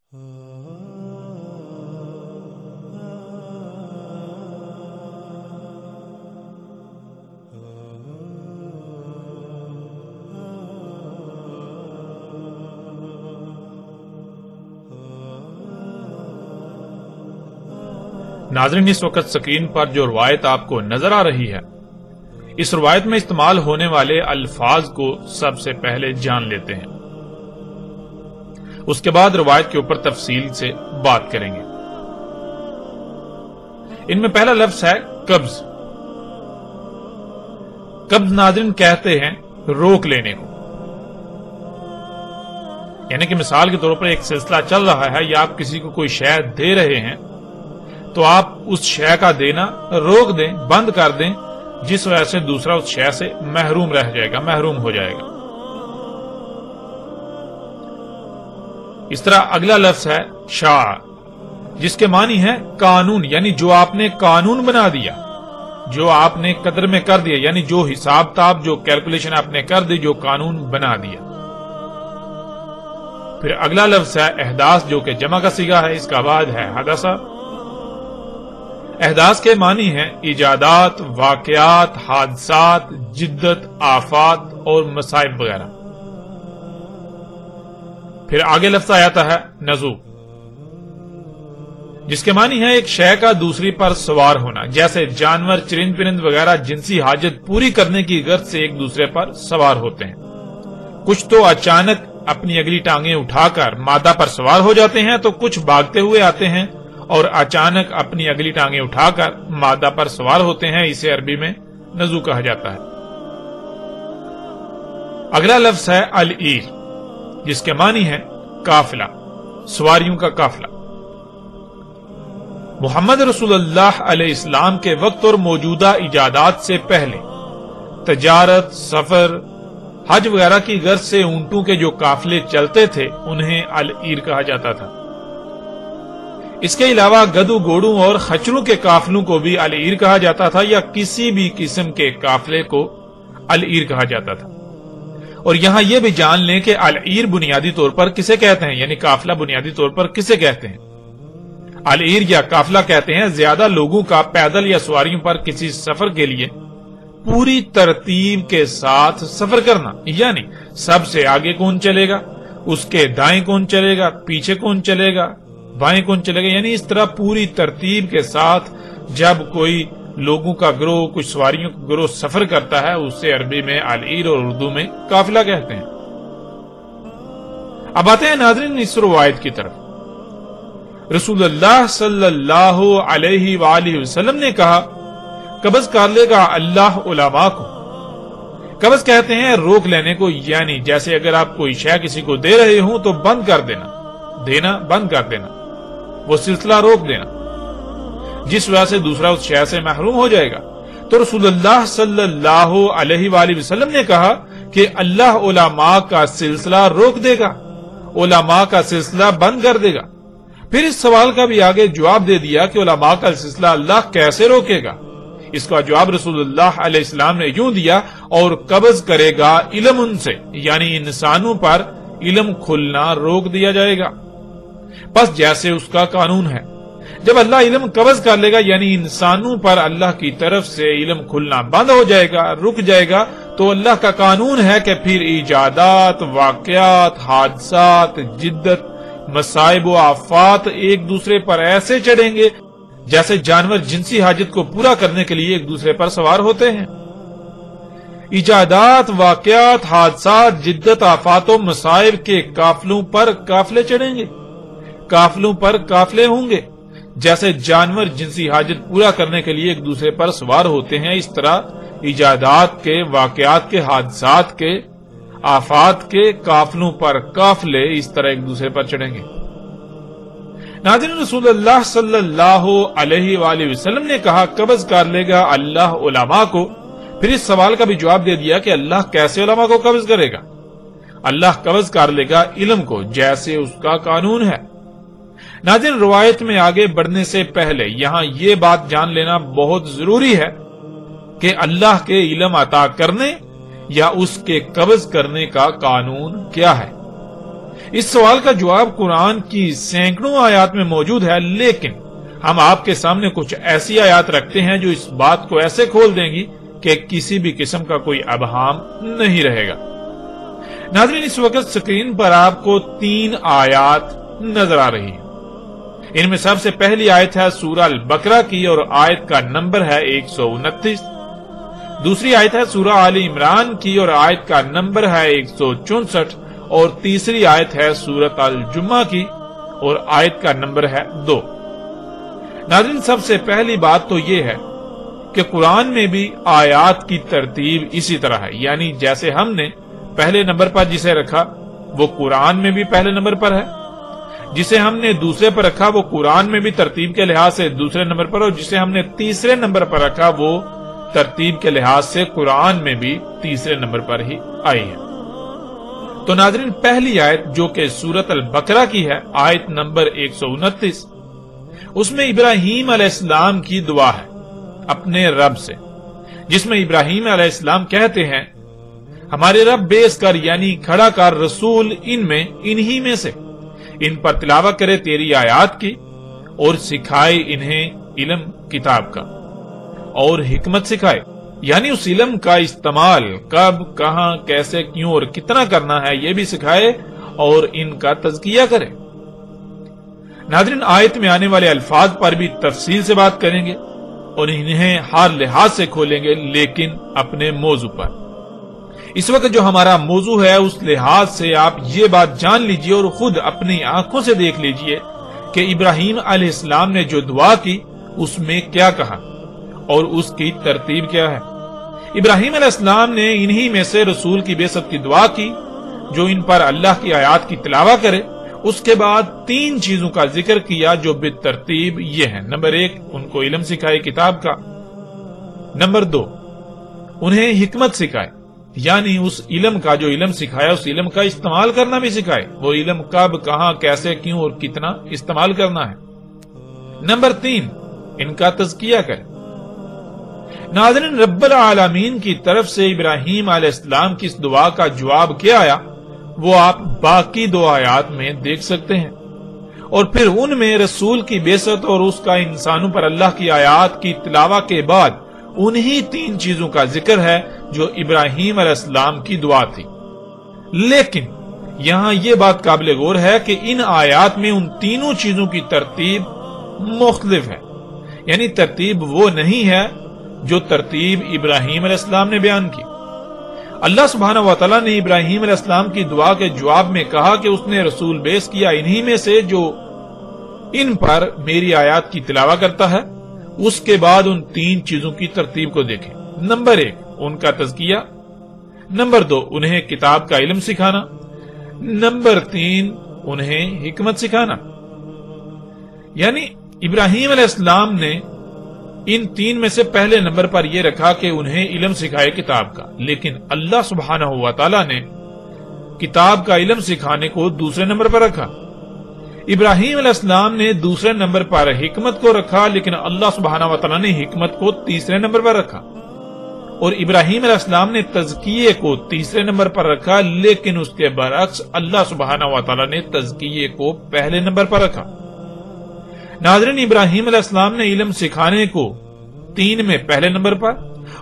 ناظرین، اس وقت سکرین پر جو روایت آپ کو نظر آ رہی ہے، اس روایت میں استعمال ہونے والے الفاظ کو سب سے پہلے جان لیتے ہیں، اس کے بعد روایت کے اوپر تفصیل سے بات کریں گے۔ ان میں پہلا لفظ ہے قبض۔ قبض ناظرین کہتے ہیں روک لینے کو، یعنی کہ مثال کے طور پر ایک سلسلہ چل رہا ہے یا آپ کسی کو کوئی شے دے رہے ہیں تو آپ اس شے کا دینا روک دیں، بند کر دیں، جس وجہ سے دوسرا اس شے سے محروم رہ جائے گا، محروم ہو جائے گا۔ اس طرح اگلا لفظ ہے شاع، جس کے معنی ہے قانون، یعنی جو آپ نے قانون بنا دیا، جو آپ نے قدر میں کر دیا، یعنی جو حساب تاب، جو کیلکولیشن آپ نے کر دی، جو قانون بنا دیا۔ پھر اگلا لفظ ہے احداث، جو کہ جمع کا صیغہ ہے، اس کا بعد ہے حدثہ۔ احداث کے معنی ہیں ایجادات، واقعات، حادثات، جدت، آفات اور مصائب وغیرہ۔ پھر آگے لفظ آتا ہے نزوع، جس کے معنی ہے ایک شے کا دوسری پر سوار ہونا، جیسے جانور، چرند پرند وغیرہ جنسی حاجت پوری کرنے کی غرض سے ایک دوسرے پر سوار ہوتے ہیں۔ کچھ تو اچانک اپنی اگلی ٹانگیں اٹھا کر مادہ پر سوار ہو جاتے ہیں، تو کچھ بھاگتے ہوئے آتے ہیں اور اچانک اپنی اگلی ٹانگیں اٹھا کر مادہ پر سوار ہوتے ہیں، اسے عربی میں نزوع کہا جاتا ہے۔ اگلا لفظ ہے العیر، جس کے معنی ہے قافلہ، سواریوں کا قافلہ۔ محمد رسول اللہ علیہ السلام کے وقت اور موجودہ ایجادات سے پہلے تجارت، سفر، حج وغیرہ کی غرض سے اونٹوں کے جو قافلے چلتے تھے انہیں العیر کہا جاتا تھا۔ اس کے علاوہ گدو، گھوڑوں اور خچروں کے قافلوں کو بھی العیر کہا جاتا تھا، یا کسی بھی قسم کے قافلے کو العیر کہا جاتا تھا۔ اور یہاں یہ بھی جان لیں کہ العیر بنیادی طور پر کسے کہتے ہیں، یعنی قافلہ بنیادی طور پر کسے کہتے ہیں۔ العیر یا قافلہ کہتے ہیں زیادہ لوگوں کا پیدل یا سواریوں پر کسی سفر کے لیے پوری ترتیب کے ساتھ سفر کرنا، یعنی سب سے آگے کون چلے گا، اس کے دائیں کون چلے گا، پیچھے کون چلے گا، بائیں کون چلے گا، یعنی اس طرح پوری ترتیب کے ساتھ جب کوئی لوگوں کا گروہ، کچھ سواریوں کا گروہ سفر کرتا ہے، اسے عربی میں العیر اور اردو میں قافلہ کہتے ہیں۔ اب آتے ہیں ناظرین اس روایت کی طرف۔ رسول اللہ صلی اللہ علیہ وآلہ وسلم نے کہا، قبض کر لے گا اللہ علماء کو۔ قبض کہتے ہیں روک لینے کو، یعنی جیسے اگر آپ کوئی شے کسی کو دے رہے ہوں تو بند کر دینا، دینا بند کر دینا، وہ سلسلہ روک دینا، جس وجہ سے دوسرا اس شے سے محروم ہو جائے گا۔ تو رسول اللہ صلی اللہ علیہ وآلہ وسلم نے کہا کہ اللہ علماء کا سلسلہ روک دے گا، علماء کا سلسلہ بند کر دے گا۔ پھر اس سوال کا بھی آگے جواب دے دیا کہ علماء کا سلسلہ اللہ کیسے روکے گا۔ اس کا جواب رسول اللہ علیہ السلام نے یوں دیا، اور قبض کرے گا علم ان سے، یعنی انسانوں پر علم کھلنا روک دیا جائے گا، بس جیسے اس کا قانون ہے۔ جب اللہ علم قبض کر لے گا، یعنی انسانوں پر اللہ کی طرف سے علم کھلنا بند ہو جائے گا، رک جائے گا، تو اللہ کا قانون ہے کہ پھر ایجادات، واقعات، حادثات، جدت، مصائب و آفات ایک دوسرے پر ایسے چڑھیں گے جیسے جانور جنسی حاجت کو پورا کرنے کے لیے ایک دوسرے پر سوار ہوتے ہیں۔ ایجادات، واقعات، حادثات، جدت، آفات و مصائب کے قافلوں پر قافلے چڑھیں گے، قافلوں پر قافلے ہوں گے، جیسے جانور جنسی حاجت پورا کرنے کے لیے ایک دوسرے پر سوار ہوتے ہیں، اس طرح ایجادات کے، واقعات کے، حادثات کے، آفات کے قافلوں پر قافلے اس طرح ایک دوسرے پر چڑھیں گے۔ ناظرین، رسول اللہ صلی اللہ علیہ وآلہ وسلم نے کہا قبض کر لے گا اللہ علماء کو۔ پھر اس سوال کا بھی جواب دے دیا کہ اللہ کیسے علماء کو قبض کرے گا۔ اللہ قبض کر لے گا علم کو، جیسے اس کا قانون ہے۔ ناظرین، روایت میں آگے بڑھنے سے پہلے یہاں یہ بات جان لینا بہت ضروری ہے کہ اللہ کے علم عطا کرنے یا اس کے قبض کرنے کا قانون کیا ہے۔ اس سوال کا جواب قرآن کی سینکڑوں آیات میں موجود ہے، لیکن ہم آپ کے سامنے کچھ ایسی آیات رکھتے ہیں جو اس بات کو ایسے کھول دیں گی کہ کسی بھی قسم کا کوئی ابہام نہیں رہے گا۔ ناظرین، اس وقت سکرین پر آپ کو 3 آیات نظر آ رہی ہیں۔ ان میں سب سے پہلی آیت ہے سورہ البقرہ کی اور آیت کا نمبر ہے 129۔ دوسری آیت ہے سورہ آل عمران کی اور آیت کا نمبر ہے 164، اور تیسری آیت ہے سورۃ الجمعہ کی اور آیت کا نمبر ہے 2۔ ناظرین، سب سے پہلی بات تو یہ ہے کہ قرآن میں بھی آیات کی ترتیب اسی طرح ہے، یعنی جیسے ہم نے پہلے نمبر پر جسے رکھا وہ قرآن میں بھی پہلے نمبر پر ہے، جسے ہم نے دوسرے پر رکھا وہ قرآن میں بھی ترتیب کے لحاظ سے دوسرے نمبر پر، اور جسے ہم نے تیسرے نمبر پر رکھا وہ ترتیب کے لحاظ سے قرآن میں بھی تیسرے نمبر پر ہی آئی ہے۔ تو ناظرین، پہلی آیت جو کہ سورۃ البقرہ کی ہے، آیت نمبر 129، اس میں ابراہیم علیہ السلام کی دعا ہے اپنے رب سے، جس میں ابراہیم علیہ السلام کہتے ہیں ہمارے رب بیس کر یعنی کھڑا کر رسول انہی میں سے، ان پر تلاوت کرے تیری آیات کی اور سکھائے انہیں علم کتاب کا اور حکمت سکھائے، یعنی اس علم کا استعمال کب، کہاں، کیسے، کیوں اور کتنا کرنا ہے یہ بھی سکھائے اور ان کا تزکیہ کرے۔ ناظرین، آیت میں آنے والے الفاظ پر بھی تفصیل سے بات کریں گے اور انہیں ہر لحاظ سے کھولیں گے، لیکن اپنے موضوع پر۔ اس وقت جو ہمارا موضوع ہے اس لحاظ سے آپ یہ بات جان لیجئے اور خود اپنی آنکھوں سے دیکھ لیجئے کہ ابراہیم علیہ السلام نے جو دعا کی اس میں کیا کہا اور اس کی ترتیب کیا ہے۔ ابراہیم علیہ السلام نے انہی میں سے رسول کی بعثت کی دعا کی جو ان پر اللہ کی آیات کی تلاوت کرے۔ اس کے بعد 3 چیزوں کا ذکر کیا جو بالترتیب یہ ہیں۔ نمبر 1، ان کو علم سکھائے کتاب کا۔ نمبر 2، انہیں حکمت سکھائے، یعنی اس علم کا جو علم سکھایا اس علم کا استعمال کرنا بھی سکھائے، وہ علم کب، کہاں، کیسے، کیوں اور کتنا استعمال کرنا ہے۔ نمبر 3، ان کا تزکیہ کرے۔ ناظرین، رب العالمین کی طرف سے ابراہیم علیہ السلام کی اس دعا کا جواب کیا آیا وہ آپ باقی 2 آیات میں دیکھ سکتے ہیں، اور پھر ان میں رسول کی بعثت اور اس کا انسانوں پر اللہ کی آیات کی تلاوت کے بعد انہی 3 چیزوں کا ذکر ہے جو ابراہیم علیہ السلام کی دعا تھی۔ لیکن یہاں یہ بات قابل غور ہے کہ ان آیات میں ان تینوں چیزوں کی ترتیب مختلف ہے، یعنی ترتیب وہ نہیں ہے جو ترتیب ابراہیم علیہ السلام نے بیان کی۔ اللہ سبحانہ و تعالیٰ نے ابراہیم علیہ السلام کی دعا کے جواب میں کہا کہ اس نے رسول بیس کیا انہی میں سے جو ان پر میری آیات کی تلاوت کرتا ہے۔ اس کے بعد ان 3 چیزوں کی ترتیب کو دیکھیں۔ نمبر 1، ان کا تزکیہ۔ نمبر 2، انہیں کتاب کا علم سکھانا۔ نمبر 3، انہیں حکمت سکھانا۔ یعنی ابراہیم علیہ السلام نے ان 3 میں سے پہلے نمبر پر یہ رکھا کہ انہیں علم سکھائے کتاب کا، لیکن اللہ سبحانہ و تعالی نے کتاب کا علم سکھانے کو دوسرے نمبر پر رکھا۔ ابراہیم علیہ السلام نے دوسرے نمبر پر حکمت کو رکھا، لیکن اللہ سبحانہ و تعالی نے حکمت کو تیسرے نمبر پر رکھا، اور ابراہیم علیہ السلام نے تزکیے کو تیسرے نمبر پر رکھا، لیکن اس کے برعکس اللہ سبحانہ و تعالی نے تزکیے کو پہلے نمبر پر رکھا۔ ناظرین، ابراہیم علیہ السلام نے علم سکھانے کو 3 میں پہلے نمبر پر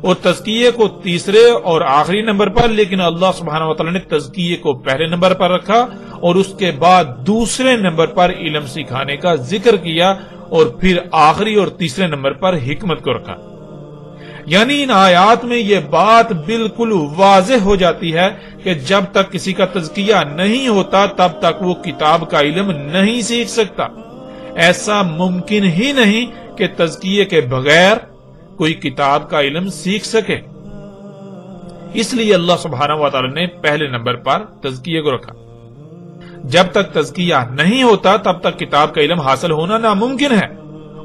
اور تزکیے کو تیسرے اور آخری نمبر پر، لیکن اللہ سبحانہ و تعالی نے تزکیے کو پہلے نمبر پر رکھا اور اس کے بعد دوسرے نمبر پر علم سکھانے کا ذکر کیا اور پھر آخری اور تیسرے نمبر پر حکمت کو رکھا۔ یعنی ان آیات میں یہ بات بالکل واضح ہو جاتی ہے کہ جب تک کسی کا تزکیہ نہیں ہوتا تب تک وہ کتاب کا علم نہیں سیکھ سکتا۔ ایسا ممکن ہی نہیں کہ تزکیے کے بغیر کوئی کتاب کا علم سیکھ سکے، اس لیے اللہ سبحانہ و تعالی نے پہلے نمبر پر تزکیے کو رکھا۔ جب تک تزکیہ نہیں ہوتا تب تک کتاب کا علم حاصل ہونا ناممکن ہے،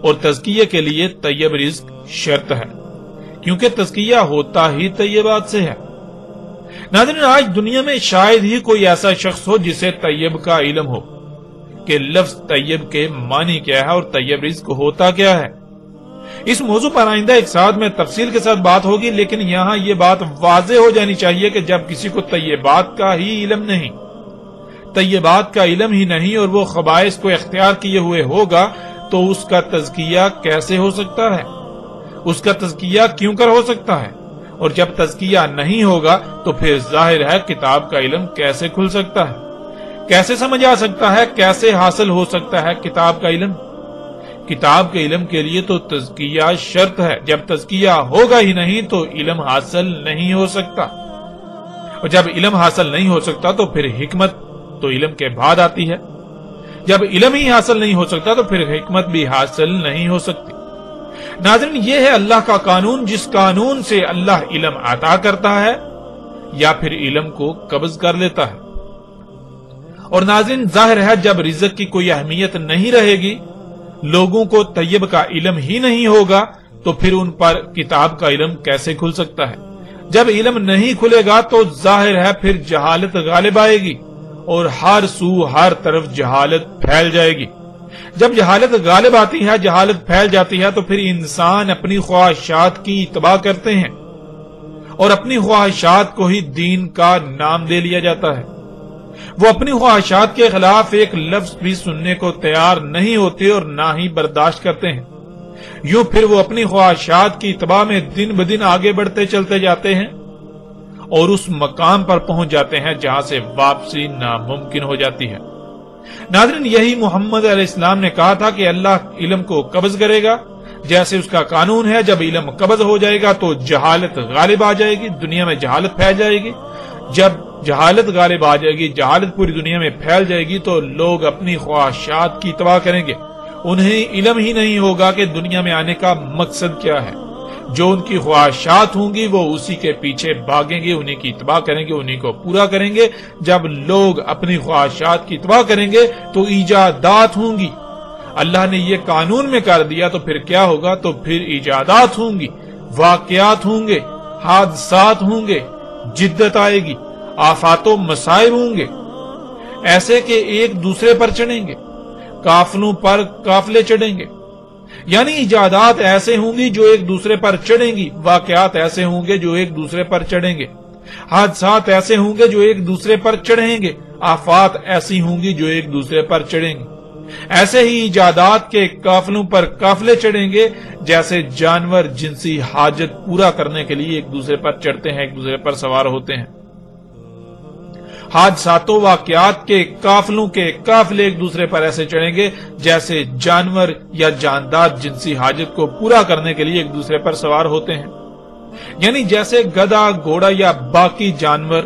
اور تزکیے کے لیے طیب رزق شرط ہے، کیونکہ تزکیہ ہوتا ہی طیبات سے ہے۔ ناظرین، آج دنیا میں شاید ہی کوئی ایسا شخص ہو جسے طیب کا علم ہو کہ لفظ طیب کے معنی کیا ہے اور طیب رزق ہوتا کیا ہے۔ اس موضوع پر آئندہ ایک ساتھ میں تفصیل کے ساتھ بات ہوگی، لیکن یہاں یہ بات واضح ہو جانی چاہیے کہ جب کسی کو طیبات کا ہی علم نہیں، طیبات کا علم ہی نہیں اور وہ خبائث کو اختیار کیے ہوئے ہوگا تو اس کا تزکیہ کیسے ہو سکتا ہے؟ اس کا تزکیہ کیوں کر ہو سکتا ہے؟ اور جب تزکیہ نہیں ہوگا تو پھر ظاہر ہے کتاب کا علم کیسے کھل سکتا ہے؟ کیسے سمجھ آ سکتا ہے؟ کیسے حاصل ہو سکتا ہے کتاب کا علم؟ کتاب کے علم کے لیے تو تزکیہ شرط ہے، جب تزکیہ ہوگا ہی نہیں تو علم حاصل نہیں ہو سکتا، اور جب علم حاصل نہیں ہو سکتا تو پھر حکمت تو علم کے بعد آتی ہے، جب علم ہی حاصل نہیں ہو سکتا تو پھر حکمت بھی حاصل نہیں ہو سکتی۔ ناظرین، یہ ہے اللہ کا قانون، جس قانون سے اللہ علم عطا کرتا ہے یا پھر علم کو قبض کر لیتا ہے۔ اور ناظرین، ظاہر ہے جب رزق کی کوئی اہمیت نہیں رہے گی، لوگوں کو طیب کا علم ہی نہیں ہوگا تو پھر ان پر کتاب کا علم کیسے کھل سکتا ہے؟ جب علم نہیں کھلے گا تو ظاہر ہے پھر جہالت غالب آئے گی اور ہر سو ہر طرف جہالت پھیل جائے گی۔ جب جہالت غالب آتی ہے، جہالت پھیل جاتی ہے تو پھر انسان اپنی خواہشات کی اتباع کرتے ہیں اور اپنی خواہشات کو ہی دین کا نام دے لیا جاتا ہے۔ وہ اپنی خواہشات کے خلاف ایک لفظ بھی سننے کو تیار نہیں ہوتے اور نہ ہی برداشت کرتے ہیں۔ یوں پھر وہ اپنی خواہشات کی اتباع میں دن بدن آگے بڑھتے چلتے جاتے ہیں اور اس مقام پر پہنچ جاتے ہیں جہاں سے واپسی ناممکن ہو جاتی ہے۔ ناظرین، یہی محمد علیہ السلام نے کہا تھا کہ اللہ علم کو قبض کرے گا، جیسے اس کا قانون ہے جب علم قبض ہو جائے گا تو جہالت غالب آ جائے گی، دنیا میں جہالت پھیل جائے گی۔ جب جہالت غالب آ جائے گی، جہالت پوری دنیا میں پھیل جائے گی تو لوگ اپنی خواہشات کی اتباع کریں گے، انہیں علم ہی نہیں ہوگا کہ دنیا میں آنے کا مقصد کیا ہے۔ جو ان کی خواہشات ہوں گی وہ اسی کے پیچھے بھاگیں گے، انہیں کی اتباع کریں گے، انہیں کو پورا کریں گے۔ جب لوگ اپنی خواہشات کی اتباع کریں گے تو ایجادات ہوں گی۔ اللہ نے یہ قانون میں کر دیا تو پھر کیا ہوگا؟ تو پھر ایجادات ہوں گی، واقعات ہوں گے، حادثات ہوں گے، جدت آئے گی، آفات و مصائب ہوں گے، ایسے کہ ایک دوسرے پر چڑھیں گے، قافلوں پر قافلے چڑھیں گے۔ یعنی ایجادات ایسے ہوں گی جو ایک دوسرے پر چڑھیں گی، واقعات ایسے ہوں گے جو ایک دوسرے پر چڑھیں گے، حادثات ایسے ہوں گے جو ایک دوسرے پر چڑھیں گے، آفات ایسی ہوں گی جو ایک دوسرے پر چڑھیں گے۔ ایسے ہی ایجادات کے قافلوں پر قافلے چڑھیں گے، جیسے جانور جنسی حاجت پورا کرنے کے لیے ایک دوسرے پر چڑھتے ہیں، ایک دوسرے پر سوار ہوتے ہیں۔ حادثات و واقعات کے قافلوں کے قافلے ایک دوسرے پر ایسے چڑھیں گے جیسے جانور یا جاندار جنسی حاجت کو پورا کرنے کے لیے ایک دوسرے پر سوار ہوتے ہیں۔ یعنی جیسے گدھا، گھوڑا یا باقی جانور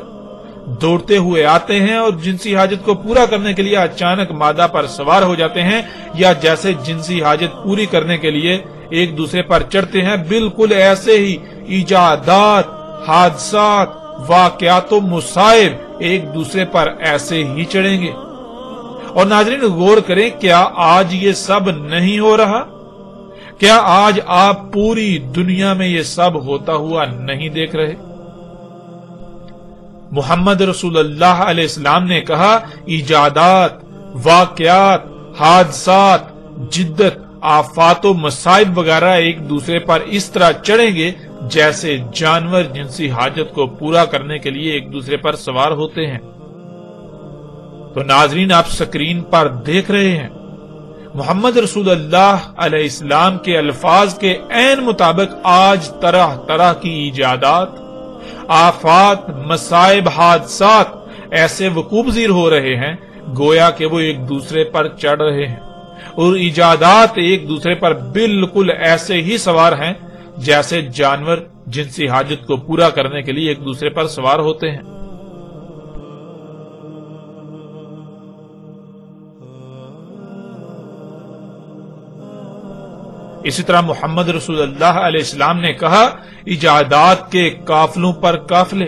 دوڑتے ہوئے آتے ہیں اور جنسی حاجت کو پورا کرنے کے لیے اچانک مادہ پر سوار ہو جاتے ہیں، یا جیسے جنسی حاجت پوری کرنے کے لیے ایک دوسرے پر چڑھتے ہیں، بالکل ایسے ہی ایجادات، حادثات، واقعات و مصائب ایک دوسرے پر ایسے ہی چڑھیں گے۔ اور ناظرین غور کریں، کیا آج یہ سب نہیں ہو رہا؟ کیا آج آپ پوری دنیا میں یہ سب ہوتا ہوا نہیں دیکھ رہے؟ محمد رسول اللہ علیہ السلام نے کہا، ایجادات، واقعات، حادثات، جدت، آفات و مصائب وغیرہ ایک دوسرے پر اس طرح چڑھیں گے جیسے جانور جنسی حاجت کو پورا کرنے کے لیے ایک دوسرے پر سوار ہوتے ہیں۔ تو ناظرین، آپ سکرین پر دیکھ رہے ہیں محمد رسول اللہ علیہ السلام کے الفاظ کے عین مطابق آج طرح طرح کی ایجادات، آفات، مصائب، حادثات ایسے وقوع پذیر ہو رہے ہیں گویا کہ وہ ایک دوسرے پر چڑھ رہے ہیں، اور ایجادات ایک دوسرے پر بالکل ایسے ہی سوار ہیں جیسے جانور جنسی حاجت کو پورا کرنے کے لیے ایک دوسرے پر سوار ہوتے ہیں۔ اسی طرح محمد رسول اللہ علیہ السلام نے کہا، ایجادات کے قافلوں پر قافلے،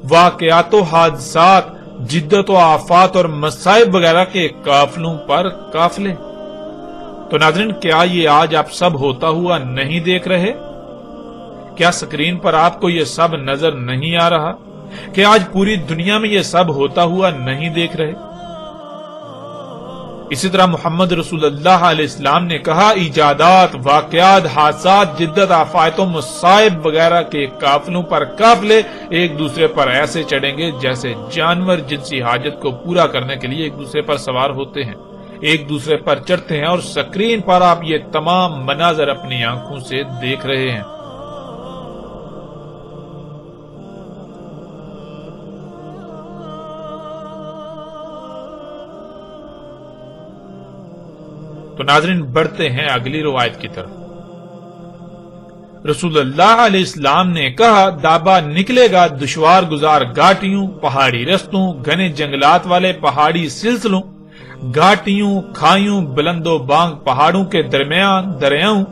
واقعات و حادثات، جدت و آفات اور مصائب وغیرہ کے قافلوں پر قافلے۔ تو ناظرین، کیا یہ آج آپ سب ہوتا ہوا نہیں دیکھ رہے؟ کیا سکرین پر آپ کو یہ سب نظر نہیں آ رہا کہ آج پوری دنیا میں یہ سب ہوتا ہوا نہیں دیکھ رہے؟ اسی طرح محمد رسول اللہ علیہ السلام نے کہا ایجادات، واقعات، حادثات، جدت، آفات و مصائب وغیرہ کے قافلوں پر قافلے ایک دوسرے پر ایسے چڑھیں گے جیسے جانور جنسی حاجت کو پورا کرنے کے لیے ایک دوسرے پر سوار ہوتے ہیں، ایک دوسرے پر چڑھتے ہیں، اور سکرین پر آپ یہ تمام مناظر اپنی آنکھوں سے دیکھ رہے ہیں۔ تو ناظرین بڑھتے ہیں اگلی روایت کی طرف۔ رسول اللہ علیہ السلام نے کہا دابا نکلے گا دشوار گزار گھاٹیوں، پہاڑی رستوں، گھنے جنگلات والے پہاڑی سلسلوں، گھاٹیوں، کھائیوں، بلند و بانگ پہاڑوں کے درمیان دریاؤں،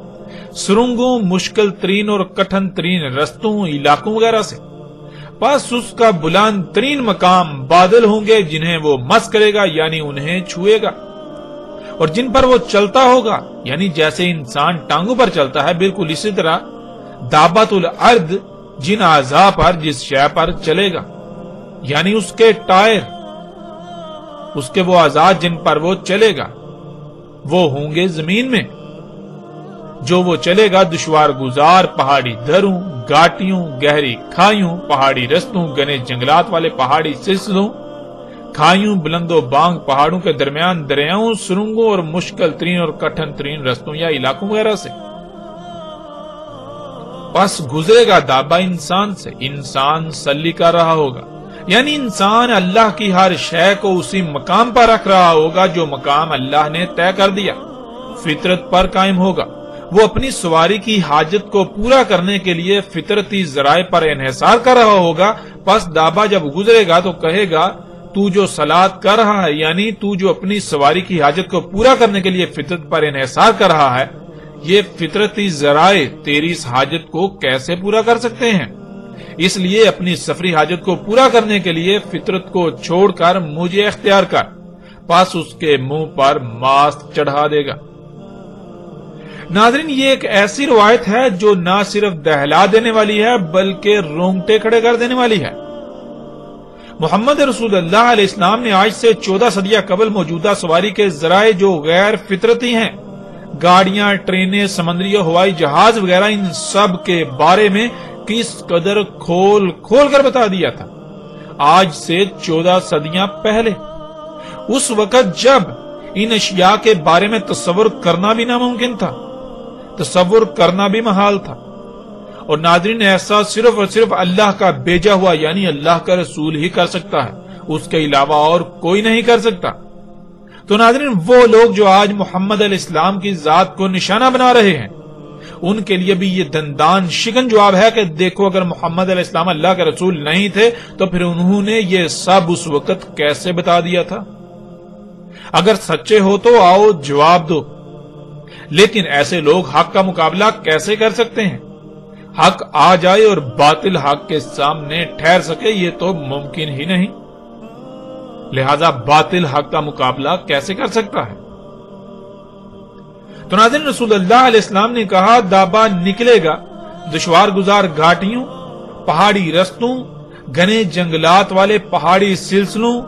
سرنگوں، مشکل ترین اور کٹھن ترین رستوں، علاقوں وغیرہ سے۔ پس اس کا بلند ترین مقام بادل ہوں گے جنہیں وہ مس کرے گا یعنی انہیں چھوئے گا، اور جن پر وہ چلتا ہوگا یعنی جیسے انسان ٹانگوں پر چلتا ہے بالکل اسی طرح دابت الارض جن اعضاء پر جس شے پر چلے گا یعنی اس کے ٹائر، اس کے وہ اعضاء جن پر وہ چلے گا وہ ہوں گے زمین میں۔ جو وہ چلے گا دشوار گزار پہاڑی دروں، گھاٹیوں، گہری کھائیوں، پہاڑی رستوں، گھنے جنگلات والے پہاڑی سلسلوں، کھائیوں، بلند و بانگ پہاڑوں کے درمیان دریاؤں، سرنگوں اور مشکل ترین اور کٹھن ترین رستوں یا علاقوں وغیرہ سے۔ پس گزرے گا دابا انسان سے، انسان سلی کر رہا ہوگا یعنی انسان اللہ کی ہر شے کو اسی مقام پر رکھ رہا ہوگا جو مقام اللہ نے طے کر دیا، فطرت پر قائم ہوگا۔ وہ اپنی سواری کی حاجت کو پورا کرنے کے لیے فطرتی ذرائع پر انحصار کر رہا ہوگا۔ پس دابا جب گزرے گا تو کہے گا تو جو صلات کر رہا ہے یعنی تو جو اپنی سواری کی حاجت کو پورا کرنے کے لیے فطرت پر انحصار کر رہا ہے، یہ فطرتی ذرائع تیری اس حاجت کو کیسے پورا کر سکتے ہیں؟ اس لیے اپنی سفری حاجت کو پورا کرنے کے لیے فطرت کو چھوڑ کر مجھے اختیار کر۔ پس اس کے منہ پر ماسک چڑھا دے گا۔ ناظرین یہ ایک ایسی روایت ہے جو نہ صرف دہلا دینے والی ہے بلکہ رونگٹے کھڑے کر دینے والی ہے۔ محمد رسول اللہ علیہ السلام نے آج سے 14 صدیاں قبل موجودہ سواری کے ذرائع جو غیر فطرتی ہیں، گاڑیاں، ٹرینیں، سمندری اور ہوائی جہاز وغیرہ، ان سب کے بارے میں کس قدر کھول کھول کر بتا دیا تھا آج سے 14 صدیاں پہلے، اس وقت جب ان اشیاء کے بارے میں تصور کرنا بھی ناممکن تھا، تصور کرنا بھی محال تھا۔ اور ناظرین ایسا صرف اور صرف اللہ کا بھیجا ہوا یعنی اللہ کا رسول ہی کر سکتا ہے، اس کے علاوہ اور کوئی نہیں کر سکتا۔ تو ناظرین وہ لوگ جو آج محمد علیہ السلام کی ذات کو نشانہ بنا رہے ہیں ان کے لیے بھی یہ دندان شکن جواب ہے کہ دیکھو اگر محمد علیہ السلام اللہ کے رسول نہیں تھے تو پھر انہوں نے یہ سب اس وقت کیسے بتا دیا تھا؟ اگر سچے ہو تو آؤ جواب دو۔ لیکن ایسے لوگ حق کا مقابلہ کیسے کر سکتے ہیں؟ حق آ جائے اور باطل حق کے سامنے ٹھہر سکے یہ تو ممکن ہی نہیں، لہذا باطل حق کا مقابلہ کیسے کر سکتا ہے؟ تو ناظرین رسول اللہ علیہ السلام نے کہا دابا نکلے گا دشوار گزار گھاٹیوں، پہاڑی رستوں، گھنے جنگلات والے پہاڑی سلسلوں،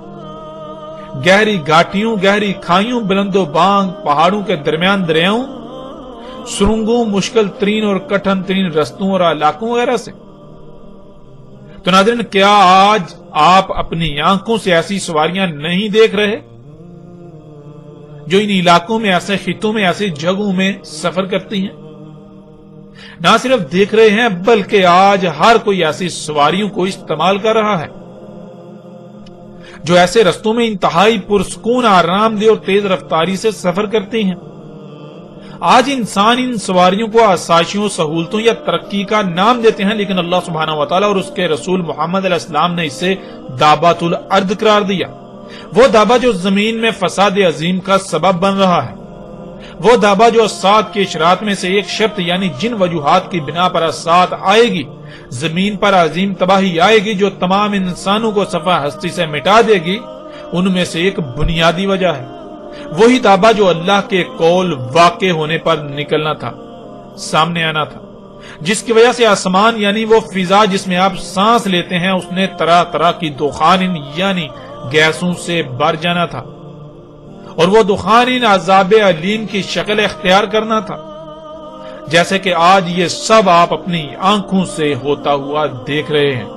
گہری گھاٹیوں، گہری کھائیوں، بلند و بانگ پہاڑوں کے درمیان دریاؤں، سرنگوں، مشکل ترین اور کٹھن ترین رستوں اور علاقوں وغیرہ سے۔ تو ناظرین کیا آج آپ اپنی آنکھوں سے ایسی سواریاں نہیں دیکھ رہے جو ان علاقوں میں، ایسے خطوں میں، ایسی جگہوں میں سفر کرتی ہیں؟ نہ صرف دیکھ رہے ہیں بلکہ آج ہر کوئی ایسی سواریوں کو استعمال کر رہا ہے جو ایسے رستوں میں انتہائی پرسکون، آرام دہ اور تیز رفتاری سے سفر کرتی ہیں۔ آج انسان ان سواریوں کو آسائشوں، سہولتوں یا ترقی کا نام دیتے ہیں، لیکن اللہ سبحانہ وتعالی اور اس کے رسول محمد علیہ السلام نے اسے دابۃ الارض قرار دیا۔ وہ دابا جو زمین میں فساد عظیم کا سبب بن رہا ہے، وہ دابا جو اسات کے اشرات میں سے ایک شرط یعنی جن وجوہات کی بنا پر اسات آئے گی، زمین پر عظیم تباہی آئے گی جو تمام انسانوں کو صفحہ ہستی سے مٹا دے گی، ان میں سے ایک بنیادی وجہ ہے وہی دابا جو اللہ کے قول واقع ہونے پر نکلنا تھا، سامنے آنا تھا، جس کی وجہ سے آسمان یعنی وہ فضا جس میں آپ سانس لیتے ہیں اس نے طرح طرح کی دخان یعنی گیسوں سے بھر جانا تھا، اور وہ دخان ان عذاب علیم کی شکل اختیار کرنا تھا، جیسے کہ آج یہ سب آپ اپنی آنکھوں سے ہوتا ہوا دیکھ رہے ہیں۔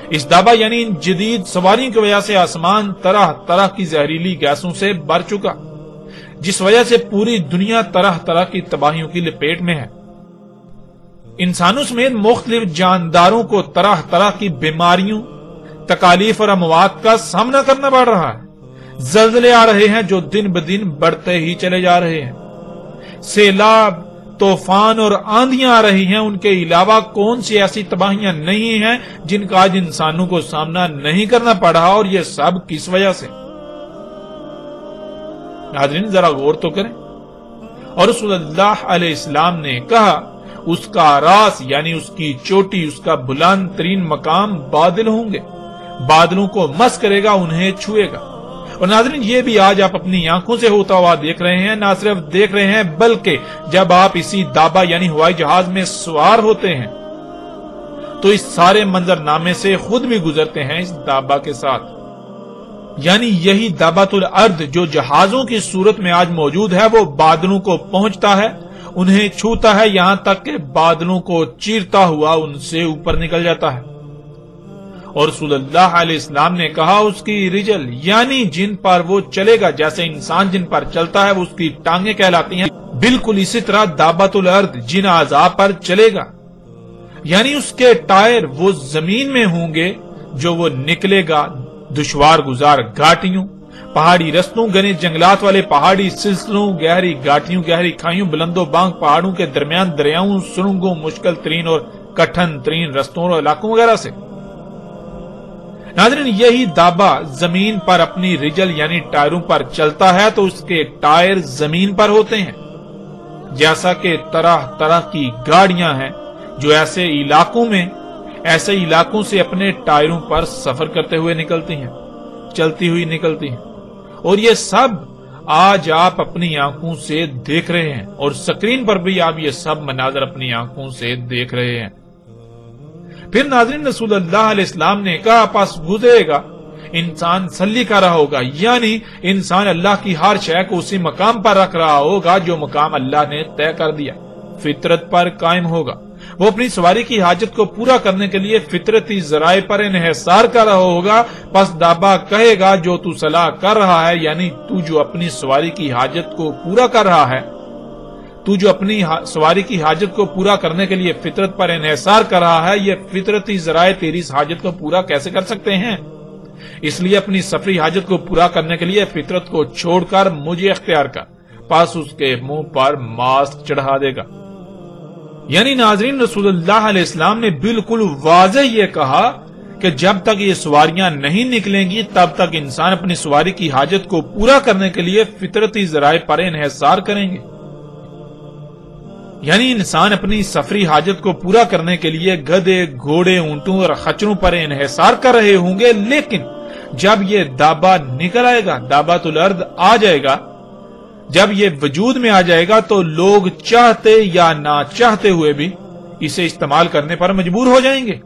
اس دابا یعنی ان جدید سواریوں کی وجہ سے آسمان طرح طرح کی زہریلی گیسوں سے بھر چکا، جس وجہ سے پوری دنیا طرح طرح کی تباہیوں کی لپیٹ میں ہے۔ انسانوں سمیت مختلف جانداروں کو طرح طرح کی بیماریوں، تکالیف اور اموات کا سامنا کرنا پڑ رہا ہے۔ زلزلے آ رہے ہیں جو دن بدن بڑھتے ہی چلے جا رہے ہیں۔ سیلاب، طوفان اور آندیاں آ رہی ہیں، ان کے علاوہ کون سی ایسی تباہیاں نہیں ہیں جن کا آج انسانوں کو سامنا نہیں کرنا پڑ رہا، اور یہ سب کس وجہ سے؟ ناظرین ذرا غور تو کریں۔ اور رسول اللہ علیہ السلام نے کہا اس کا راس یعنی اس کی چوٹی، اس کا بلند ترین مقام بادل ہوں گے، بادلوں کو مس کرے گا، انہیں چھوئے گا۔ اور ناظرین یہ بھی آج آپ اپنی آنکھوں سے ہوتا ہوا دیکھ رہے ہیں، نہ صرف دیکھ رہے ہیں بلکہ جب آپ اسی دابا یعنی ہوائی جہاز میں سوار ہوتے ہیں تو اس سارے منظرنامے سے خود بھی گزرتے ہیں اس دابا کے ساتھ۔ یعنی یہی دابۃ الارض جو جہازوں کی صورت میں آج موجود ہے، وہ بادلوں کو پہنچتا ہے، انہیں چھوتا ہے، یہاں تک کہ بادلوں کو چیرتا ہوا ان سے اوپر نکل جاتا ہے۔ اور رسول اللہ علیہ السلام نے کہا اس کی رجل یعنی جن پر وہ چلے گا، جیسے انسان جن پر چلتا ہے وہ اس کی ٹانگیں کہلاتی ہیں، بالکل اسی طرح دابۃ الارض جن اعضاء پر چلے گا یعنی اس کے ٹائر وہ زمین میں ہوں گے جو وہ نکلے گا دشوار گزار گھاٹیوں، پہاڑی رستوں، گھنے جنگلات والے پہاڑی سلسلوں، گہری گھاٹیوں، گہری کھائیوں، بلند و بانگ پہاڑوں کے درمیان دریاؤں، سرنگوں، مشکل ترین اور کٹھن ترین رستوں اور علاقوں وغیرہ سے۔ ناظرین یہی دابا زمین پر اپنی رجل یعنی ٹائروں پر چلتا ہے تو اس کے ٹائر زمین پر ہوتے ہیں، جیسا کہ طرح طرح کی گاڑیاں ہیں جو ایسے علاقوں سے اپنے ٹائروں پر سفر کرتے ہوئے نکلتی ہیں، چلتی ہوئی نکلتی ہیں۔ اور یہ سب آج آپ اپنی آنکھوں سے دیکھ رہے ہیں، اور سکرین پر بھی آپ یہ سب مناظر اپنی آنکھوں سے دیکھ رہے ہیں۔ پھر ناظرین رسول اللہ علیہ السلام نے کہا پس گزرے گا، انسان سلی کر رہا ہوگا، یعنی انسان اللہ کی ہر شے کو اسی مقام پر رکھ رہا ہوگا جو مقام اللہ نے طے کر دیا، فطرت پر قائم ہوگا۔ وہ اپنی سواری کی حاجت کو پورا کرنے کے لیے فطرتی ذرائع پر انحصار کر رہا ہوگا، پس دابا کہے گا جو تو صلاح کر رہا ہے، یعنی تو جو اپنی سواری کی حاجت کو پورا کر رہا ہے، تو جو اپنی سواری کی حاجت کو پورا کرنے کے لیے فطرت پر انحصار کر رہا ہے، یہ فطرتی ذرائع تیری اس حاجت کو پورا کیسے کر سکتے ہیں؟ اس لیے اپنی سفری حاجت کو پورا کرنے کے لیے فطرت کو چھوڑ کر مجھے اختیار کر، پس اس کے منہ پر ماسک چڑھا دے گا۔ یعنی ناظرین رسول اللہ علیہ السلام نے بالکل واضح یہ کہا کہ جب تک یہ سواریاں نہیں نکلیں گی تب تک انسان اپنی سواری کی حاجت کو پورا کرنے کے لیے فطرتی ذرائع پر انحصار کریں گے۔ یعنی انسان اپنی سفری حاجت کو پورا کرنے کے لیے گدھے، گھوڑے، اونٹوں اور خچروں پر انحصار کر رہے ہوں گے، لیکن جب یہ دابا نکل آئے گا، دابۃ الارض آ جائے گا، جب یہ وجود میں آ جائے گا تو لوگ چاہتے یا نہ چاہتے ہوئے بھی اسے استعمال کرنے پر مجبور ہو جائیں گے،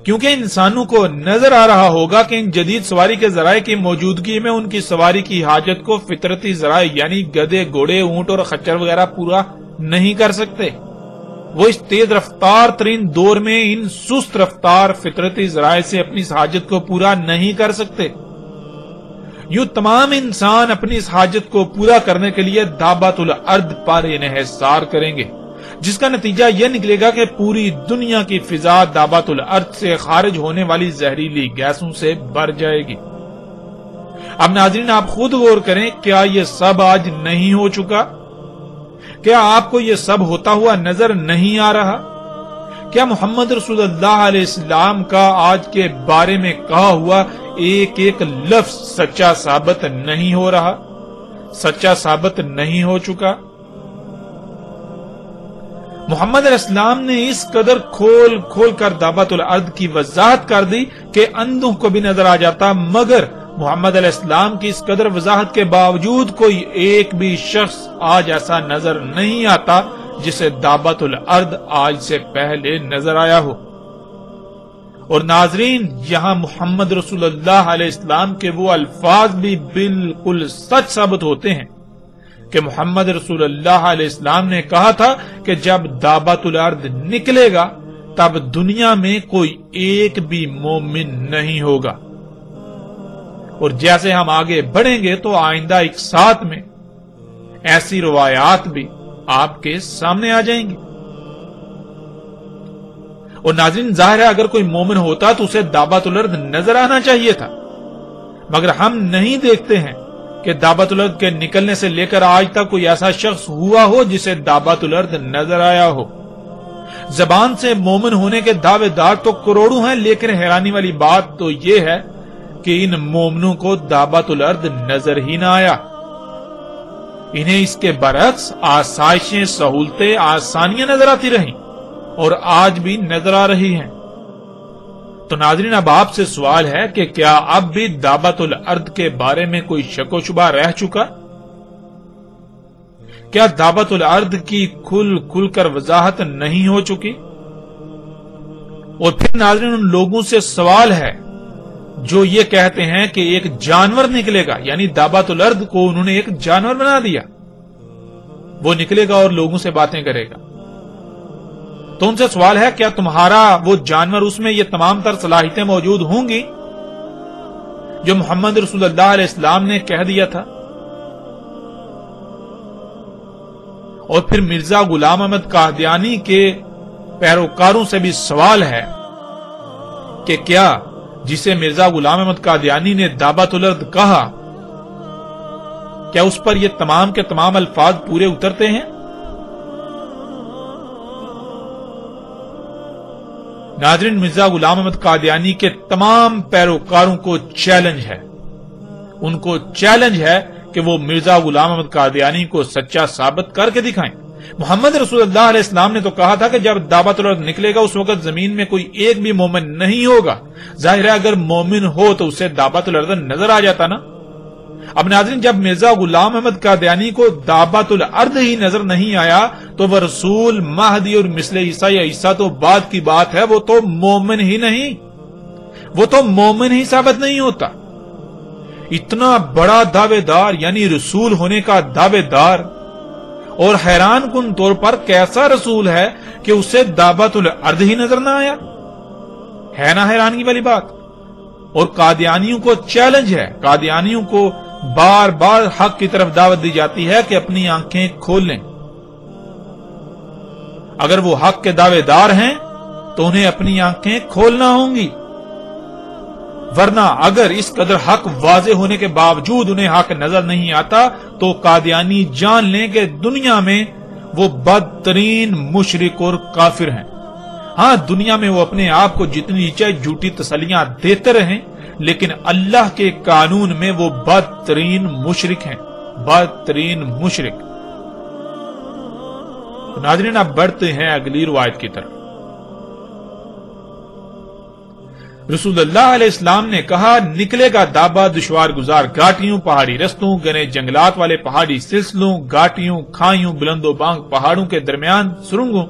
کیونکہ انسانوں کو نظر آ رہا ہوگا کہ ان جدید سواری کے ذرائع کی موجودگی میں ان کی سواری کی حاجت کو فطرتی ذرائع یعنی گدھے، گھوڑے، اونٹ اور خچر وغیرہ پورا نہیں کر سکتے۔ وہ اس تیز رفتار ترین دور میں ان سست رفتار فطرتی ذرائع سے اپنی حاجت کو پورا نہیں کر سکتے۔ یوں تمام انسان اپنی اس حاجت کو پورا کرنے کے لیے دابۃ الارض پر انحصار کریں گے، جس کا نتیجہ یہ نکلے گا کہ پوری دنیا کی فضا دابۃ الارض سے خارج ہونے والی زہریلی گیسوں سے بھر جائے گی۔ اب ناظرین آپ خود غور کریں، کیا یہ سب آج نہیں ہو چکا؟ کیا آپ کو یہ سب ہوتا ہوا نظر نہیں آ رہا؟ کیا محمد رسول اللہ علیہ السلام کا آج کے بارے میں کہا ہوا ایک ایک لفظ سچا ثابت نہیں ہو رہا، سچا ثابت نہیں ہو چکا؟ محمد علیہ السلام نے اس قدر کھول کھول کر دابۃ الارض کی وضاحت کر دی کہ اندھوں کو بھی نظر آ جاتا، مگر محمد علیہ السلام کی اس قدر وضاحت کے باوجود کوئی ایک بھی شخص آج ایسا نظر نہیں آتا جسے دابۃ الارض آج سے پہلے نظر آیا ہو۔ اور ناظرین یہاں محمد رسول اللہ علیہ السلام کے وہ الفاظ بھی بالکل سچ ثابت ہوتے ہیں کہ محمد رسول اللہ علیہ السلام نے کہا تھا کہ جب دابت الارض نکلے گا تب دنیا میں کوئی ایک بھی مومن نہیں ہوگا. اور جیسے ہم آگے بڑھیں گے تو آئندہ ایک ساتھ میں ایسی روایات بھی آپ کے سامنے آ جائیں گی. اور ناظرین ظاہر ہے اگر کوئی مومن ہوتا تو اسے دابت الارض نظر آنا چاہیے تھا، مگر ہم نہیں دیکھتے ہیں کہ دابت الارض کے نکلنے سے لے کر آج تک کوئی ایسا شخص ہوا ہو جسے دابت الارض نظر آیا ہو. زبان سے مومن ہونے کے دعوے دار تو کروڑوں ہیں، لیکن حیرانی والی بات تو یہ ہے کہ ان مومنوں کو دابت الارض نظر ہی نہ آیا. انہیں اس کے برعکس آسائشیں، سہولتیں، آسانیاں نظر آتی رہیں اور آج بھی نظر آ رہی ہیں. تو ناظرین اب آپ سے سوال ہے کہ کیا اب بھی دابت الارض کے بارے میں کوئی شک و شبہ رہ چکا؟ کیا دابت الارض کی کھل کر وضاحت نہیں ہو چکی؟ اور پھر ناظرین ان لوگوں سے سوال ہے جو یہ کہتے ہیں کہ ایک جانور نکلے گا، یعنی دابت الارض کو انہوں نے ایک جانور بنا دیا، وہ نکلے گا اور لوگوں سے باتیں کرے گا. تو ان سے سوال ہے کیا تمہارا وہ جانور اس میں یہ تمام تر صلاحیتیں موجود ہوں گی جو محمد رسول اللہ علیہ السلام نے کہہ دیا تھا؟ اور پھر مرزا غلام احمد قادیانی کے پیروکاروں سے بھی سوال ہے کہ کیا جسے مرزا غلام احمد قادیانی نے دابت الارض کہا کیا اس پر یہ تمام کے تمام الفاظ پورے اترتے ہیں؟ ناظرین مرزا غلام احمد قادیانی کے تمام پیروکاروں کو چیلنج ہے، ان کو چیلنج ہے کہ وہ مرزا غلام احمد قادیانی کو سچا ثابت کر کے دکھائیں. محمد رسول اللہ علیہ السلام نے تو کہا تھا کہ جب دابت الارض نکلے گا اس وقت زمین میں کوئی ایک بھی مومن نہیں ہوگا. ظاہر ہے اگر مومن ہو تو اسے دابت الارض نظر آ جاتا نا. اب ناظرین جب مرزا غلام احمد قادیانی کو دابت الارض ہی نظر نہیں آیا تو وہ رسول، مہدی اور مثل عیسیٰ یا عیسیٰ تو بعد کی بات ہے، وہ تو مومن ہی نہیں، وہ تو مومن ہی ثابت نہیں ہوتا. اتنا بڑا دعوے دار یعنی رسول ہونے کا دعوے دار، اور حیران کن طور پر کیسا رسول ہے کہ اسے دابت الارض ہی نظر نہ آیا؟ ہے نا حیرانگی والی بات. اور قادیانیوں کو چیلنج ہے، قادیانیوں کو بار بار حق کی طرف دعوت دی جاتی ہے کہ اپنی آنکھیں کھول لیں. اگر وہ حق کے دعوے دار ہیں تو انہیں اپنی آنکھیں کھولنا ہوں گی، ورنہ اگر اس قدر حق واضح ہونے کے باوجود انہیں حق نظر نہیں آتا تو قادیانی جان لیں کہ دنیا میں وہ بدترین مشرک اور کافر ہیں. ہاں دنیا میں وہ اپنے آپ کو جتنی چاہے جھوٹی تسلیاں دیتے رہیں، لیکن اللہ کے قانون میں وہ بدترین مشرک ہیں، بدترین مشرک. ناظرین اب بڑھتے ہیں اگلی روایت کی طرف. رسول اللہ علیہ السلام نے کہا نکلے گا دابا دشوار گزار گھاٹیوں، پہاڑی رستوں، گنے جنگلات والے پہاڑی سلسلوں، گھاٹیوں، کھائیوں، بلند و بانگ پہاڑوں کے درمیان سرنگوں،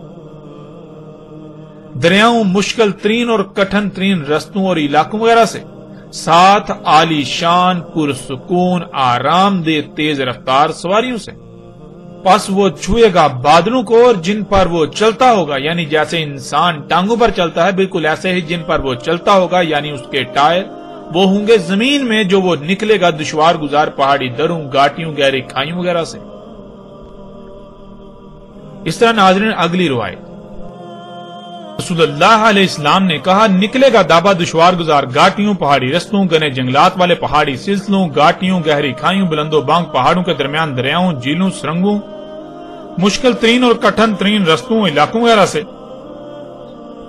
دریاؤں، مشکل ترین اور کٹھن ترین رستوں اور علاقوں وغیرہ سے، ساتھ عالی شان پرسکون آرام دہ تیز رفتار سواریوں سے. پس وہ چھوئے گا بادلوں کو اور جن پر وہ چلتا ہوگا، یعنی جیسے انسان ٹانگوں پر چلتا ہے بالکل ایسے ہی جن پر وہ چلتا ہوگا یعنی اس کے ٹائر، وہ ہوں گے زمین میں جو وہ نکلے گا دشوار گزار پہاڑی دروں، گھاٹیوں، گہری کھائیوں وغیرہ سے. اس طرح ناظرین اگلی روایت. رسول اللہ علیہ السلام نے کہا نکلے گا دابا دشوار گزار گھاٹیوں، پہاڑی رستوں، گنے جنگلات والے پہاڑی سلسلوں، گھاٹیوں، گہری کھائیوں، بلند و بانگ پہاڑوں کے درمیان دریاؤں، جھیلوں، سرنگوں، مشکل ترین اور کٹھن ترین رستوں، علاقوں وغیرہ سے.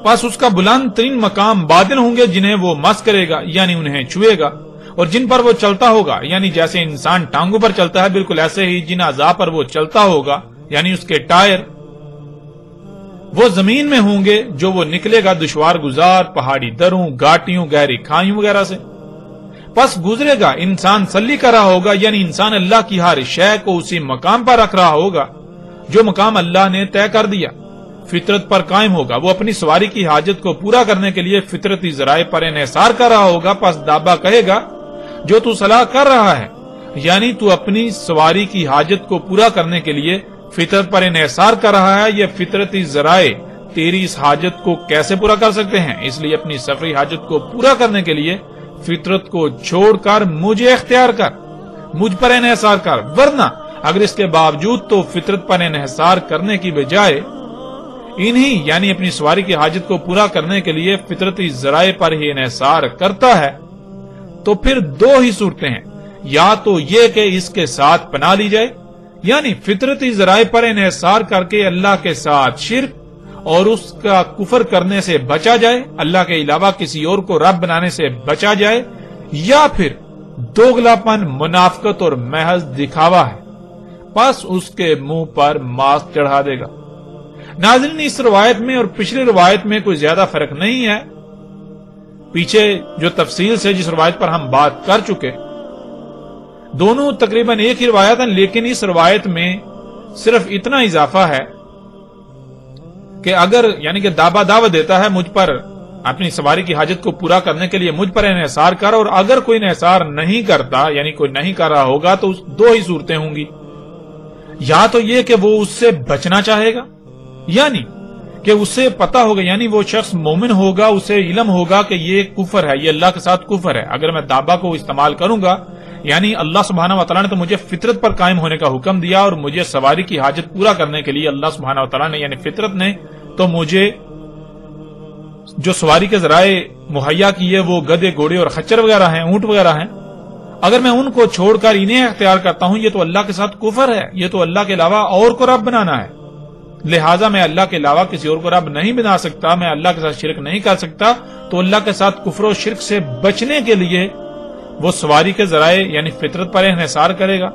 پس اس کا بلند ترین مقام بادل ہوں گے جنہیں وہ مس کرے گا یعنی انہیں چھوئے گا، اور جن پر وہ چلتا ہوگا یعنی جیسے انسان ٹانگوں پر چلتا ہے بالکل ایسے ہی جن اعضاء پر وہ چلتا ہوگا یعنی اس کے ٹائر، وہ زمین میں ہوں گے جو وہ نکلے گا دشوار گزار پہاڑی دروں، گھاٹیوں، گہری کھائیوں وغیرہ سے. پس گزرے گا انسان سلی کر رہا ہوگا یعنی انسان اللہ کی ہر شے کو اسی مقام پر رکھ رہا ہوگا جو مقام اللہ نے طے کر دیا. فطرت پر قائم ہوگا، وہ اپنی سواری کی حاجت کو پورا کرنے کے لیے فطرتی ذرائع پر انحصار کر رہا ہوگا، پس دابا کہے گا جو تو صلاح کر رہا ہے، یعنی تو اپنی سواری کی حاجت کو پورا کرنے کے لیے فطرت پر انحصار کر رہا ہے، یہ فطرتی ذرائع تیری اس حاجت کو کیسے پورا کر سکتے ہیں؟ اس لیے اپنی سفری حاجت کو پورا کرنے کے لیے فطرت کو چھوڑ کر مجھے اختیار کر، مجھ پر انحصار کر، ورنہ اگر اس کے باوجود تو فطرت پر انحصار کرنے کی بجائے انہی یعنی اپنی سواری کی حاجت کو پورا کرنے کے لیے فطرتی ذرائع پر ہی انحصار کرتا ہے، تو پھر دو ہی صورتیں ہیں، یا تو یہ کہ اس کے ساتھ پناہ لی جائے، یعنی فطرتی ذرائع پر انحصار کر کے اللہ کے ساتھ شرک اور اس کا کفر کرنے سے بچا جائے، اللہ کے علاوہ کسی اور کو رب بنانے سے بچا جائے، یا پھر دوگلاپن، منافقت اور محض دکھاوا ہے، پس اس کے منہ پر ماسک چڑھا دے گا۔ ناظرین، اس روایت میں اور پچھلی روایت میں کوئی زیادہ فرق نہیں ہے، پیچھے جو تفصیل سے جس روایت پر ہم بات کر چکے، دونوں تقریباً ایک ہی روایت ہیں، لیکن اس روایت میں صرف اتنا اضافہ ہے کہ اگر یعنی کہ دابا دعوت دیتا ہے مجھ پر اپنی سواری کی حاجت کو پورا کرنے کے لیے مجھ پر انحصار کر، اور اگر کوئی انحصار نہیں کرتا یعنی کوئی نہیں کر رہا ہوگا تو دو ہی صورتیں ہوں گی، یا تو یہ کہ وہ اس سے بچنا چاہے گا، یعنی کہ اسے پتا ہوگا، یعنی وہ شخص مومن ہوگا، اسے علم ہوگا کہ یہ کفر ہے، یہ اللہ کے ساتھ کفر ہے، اگر میں دابا کو استعمال کروں گا یعنی اللہ سبحانہ وتعالی نے تو مجھے فطرت پر قائم ہونے کا حکم دیا، اور مجھے سواری کی حاجت پورا کرنے کے لیے اللہ سبحانہ وتعالی نے یعنی فطرت نے تو مجھے جو سواری کے ذرائع مہیا کیے وہ گدے، گھوڑے اور خچر وغیرہ ہیں، اونٹ وغیرہ ہیں، اگر میں ان کو چھوڑ کر انہیں اختیار کرتا ہوں، یہ تو اللہ کے ساتھ کفر ہے، یہ تو اللہ کے علاوہ اور کو رب بنانا ہے، لہٰذا میں اللہ کے علاوہ کسی اور کو رب نہیں بنا سکتا، میں اللہ کے ساتھ شرک نہیں کر سکتا، تو اللہ کے ساتھ کفر و شرک سے بچنے کے لیے وہ سواری کے ذرائع یعنی فطرت پر انحصار کرے گا،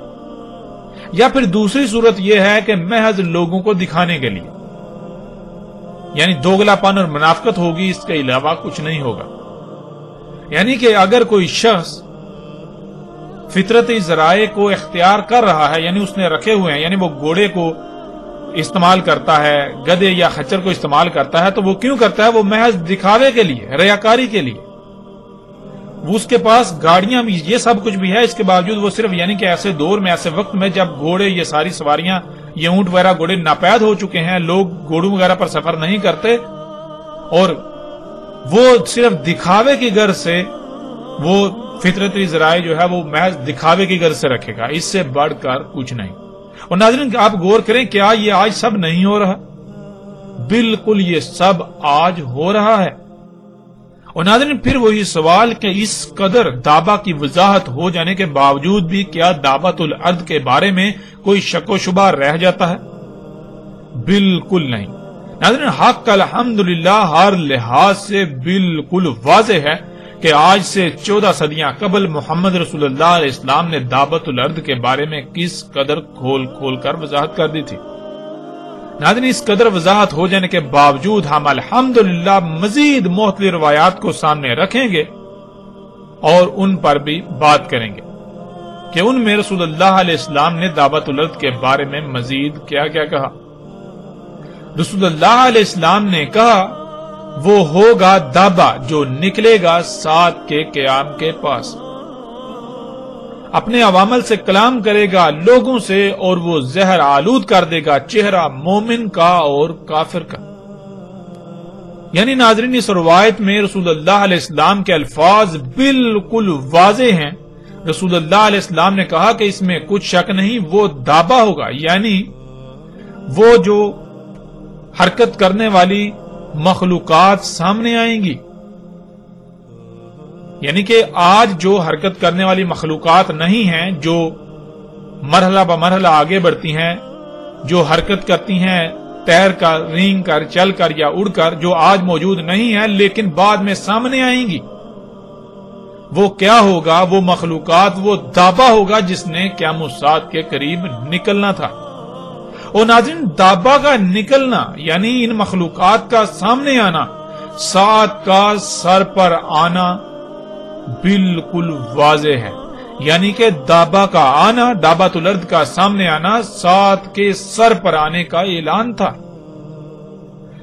یا پھر دوسری صورت یہ ہے کہ محض لوگوں کو دکھانے کے لیے یعنی دوگلا پن اور منافقت ہوگی، اس کے علاوہ کچھ نہیں ہوگا، یعنی کہ اگر کوئی شخص فطرتی ذرائع کو اختیار کر رہا ہے یعنی اس نے رکھے ہوئے ہیں، یعنی وہ گھوڑے کو استعمال کرتا ہے، گدے یا خچر کو استعمال کرتا ہے، تو وہ کیوں کرتا ہے؟ وہ محض دکھاوے کے لیے، ریاکاری کے لیے، وہ اس کے پاس گاڑیاں بھی یہ سب کچھ بھی ہے، اس کے باوجود وہ صرف یعنی کہ ایسے دور میں، ایسے وقت میں جب گھوڑے یہ ساری سواریاں یہ اونٹ وغیرہ گھوڑے ناپید ہو چکے ہیں، لوگ گھوڑوں وغیرہ پر سفر نہیں کرتے، اور وہ صرف دکھاوے کی غرض سے وہ فطرتی ذرائع جو ہے وہ محض دکھاوے کی غرض سے رکھے گا، اس سے بڑھ کر کچھ نہیں۔ اور ناظرین آپ غور کریں، کیا یہ آج سب نہیں ہو رہا؟ بالکل یہ سب آج ہو رہا ہے۔ اور ناظرین پھر وہی سوال کہ اس قدر دعویٰ کی وضاحت ہو جانے کے باوجود بھی کیا دعوت الارض کے بارے میں کوئی شک و شبہ رہ جاتا ہے؟ بالکل نہیں۔ ناظرین حق الحمدللہ ہر لحاظ سے بالکل واضح ہے کہ آج سے 14 صدیاں قبل محمد رسول اللہ علیہ السلام نے دعوت الارض کے بارے میں کس قدر کھول کھول کر وضاحت کر دی تھی۔ ناظرین اس قدر وضاحت ہو جانے کے باوجود ہم الحمدللہ مزید مختلف روایات کو سامنے رکھیں گے اور ان پر بھی بات کریں گے کہ ان میں رسول اللہ علیہ السلام نے دعوت الارض کے بارے میں مزید کیا کیا کہا۔ رسول اللہ علیہ السلام نے کہا وہ ہوگا دابا جو نکلے گا سات کے قیام کے پاس، اپنے عوامل سے کلام کرے گا لوگوں سے، اور وہ زہر آلود کر دے گا چہرہ مومن کا اور کافر کا۔ یعنی ناظرین اس روایت میں رسول اللہ علیہ السلام کے الفاظ بالکل واضح ہیں۔ رسول اللہ علیہ السلام نے کہا کہ اس میں کچھ شک نہیں، وہ دابا ہوگا، یعنی وہ جو حرکت کرنے والی مخلوقات سامنے آئیں گی، یعنی کہ آج جو حرکت کرنے والی مخلوقات نہیں ہیں، جو مرحلہ بمرحلہ آگے بڑھتی ہیں، جو حرکت کرتی ہیں تیر کر، رینگ کر، چل کر یا اڑ کر، جو آج موجود نہیں ہیں لیکن بعد میں سامنے آئیں گی، وہ کیا ہوگا؟ وہ مخلوقات، وہ دابا ہوگا جس نے قیام الساعت کے قریب نکلنا تھا۔ اور ناظرین دابا کا نکلنا یعنی ان مخلوقات کا سامنے آنا، سات کا سر پر آنا بالکل واضح ہے، یعنی کہ دابا کا آنا، دابت الارض کا سامنے آنا، سات کے سر پر آنے کا اعلان تھا۔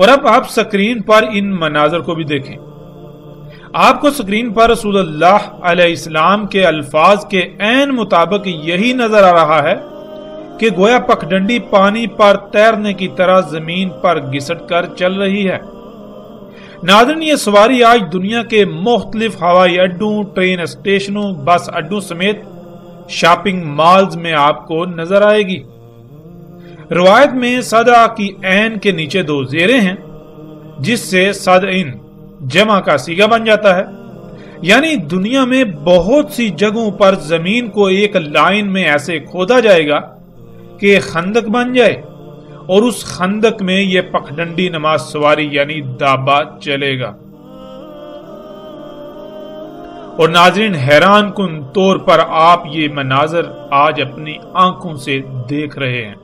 اور اب آپ سکرین پر ان مناظر کو بھی دیکھیں. آپ کو سکرین پر رسول اللہ علیہ السلام کے الفاظ کے عین مطابق یہی نظر آ رہا ہے کہ گویا پگڈنڈی پانی پر تیرنے کی طرح زمین پر گھسٹ کر چل رہی ہے. ناظرین، یہ سواری آج دنیا کے مختلف ہوائی اڈوں، ٹرین اسٹیشنوں، بس اڈوں سمیت شاپنگ مالز میں آپ کو نظر آئے گی. روایت میں صدع کی عین کے نیچے 2 زیریں ہیں جس سے صدعین جمع کا صیغہ بن جاتا ہے. یعنی دنیا میں بہت سی جگہوں پر زمین کو ایک لائن میں ایسے کھودا جائے گا کہ خندق بن جائے اور اس خندق میں یہ پگڈنڈی نماز سواری یعنی دابہ چلے گا. اور ناظرین، حیران کن طور پر آپ یہ مناظر آج اپنی آنکھوں سے دیکھ رہے ہیں.